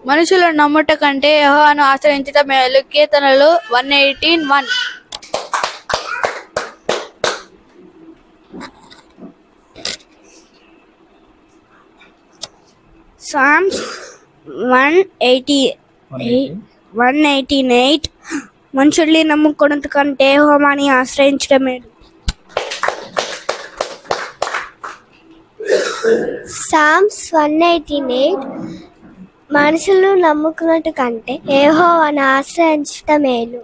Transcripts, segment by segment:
మనుషులను నమ్ముట కంటే యెహోవాను ఆశ్రయించుట మేలు. కీర్తనలు 118:1. Psalms 118:8 మనుషుల్ని నమ్ముకున్నట్టు కంటే యెహోవాని ఆశ్రయించడం మేలు. Psalms 118:8 మనుషులు నమ్ముకున్నట్టు కంటే యెహోవాను ఆశ్రయించడం మేలు.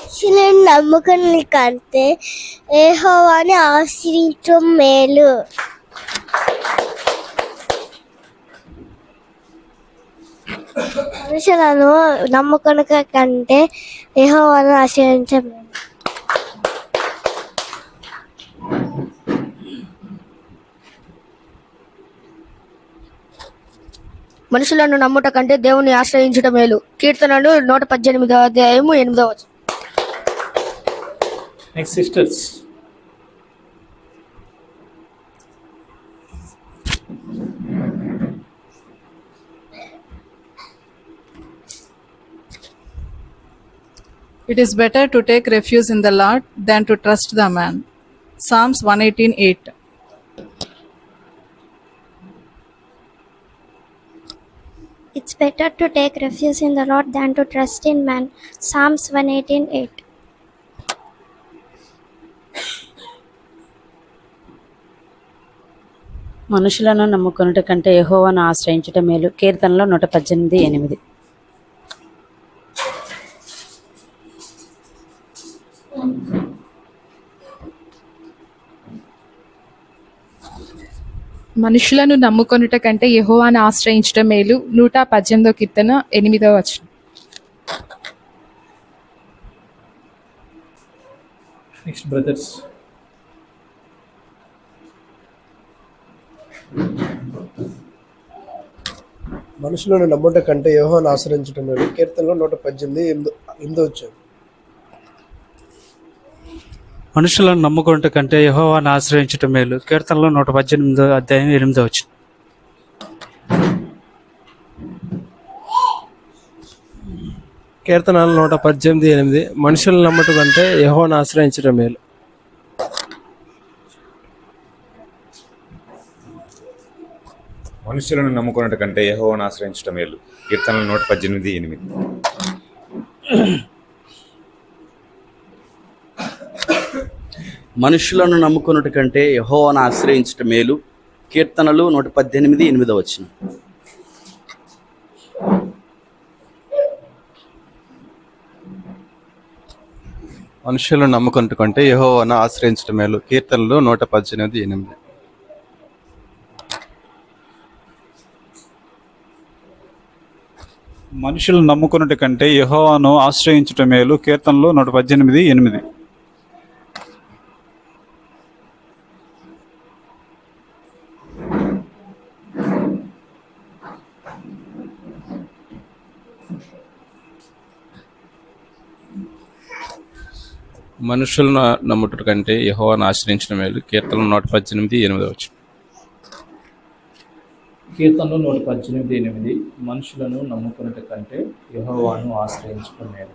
మనుషులను నమ్ముకున్న కంటే యెహోవాని ఆశ్రయించడం మేలు. మనుషులను నమ్ముకున్న కంటే యెహోవాను ఆశ్రయించడం మేలు. మనుషులను నమ్ముట కంటే దేవుని ఆశ్రయించడం మేలు. కీర్తనలు 118:8. Next, sisters. It is better to take refuge in the Lord than to trust the man. Psalms 118:8. It's better to take refuge in the Lord than to trust in man. Psalms 118:8. మనుషులను నమ్ముకొనుట కంటే యెహోవాను ఆశ్రయించుట మేలు. కీర్తనలో 118:8. మనుషులను నమ్ముకొనుట కంటే యెహోవాను ఆశ్రయించడం మేలు. 118 కీర్తన 8. Next, brothers. మనుషులను నమ్ముట కంటే యెహోవాను ఆశ్రయించడం మేలు. కీర్తనలో 118:8. మనుషులను నమ్ముకుంట కంటే యెహోవాను ఆశ్రయించటం మేలు. కీర్తనలో 118:8. కీర్తనలు 118:8. మనుషులను నమ్ముట కంటే యెహోవాను ఆశ్రయించడం మేలు. మనుషులను నమ్ముకున్నట్టు కంటే యెహోవాను ఆశ్రయించడం మేలు. కీర్తనలు 118:8. మనుషులను నమ్ముకున్నట్టు కంటే యెహోవాను ఆశ్రయించటం మేలు. కీర్తనలు 118:8. మనుషులను నమ్ముకున్నట్టు కంటే యెహోవాను ఆశ్రయించటం మేలు. కీర్తనలు 118:8. మనుషులను నమ్ముకున్నట్టు కంటే యెహోవాను ఆశ్రయించుట మేలు. కీర్తనలు 118:8. మనుషులను నమ్ముట కంటే యెహోవాను ఆశ్రయించడం మేలు. కీర్తనలు 118:8. కీర్తనలు 118:8. మనుషులను నమ్ముకున్నట్టు కంటే యెహోవాను ఆశ్రయించడం మేలు.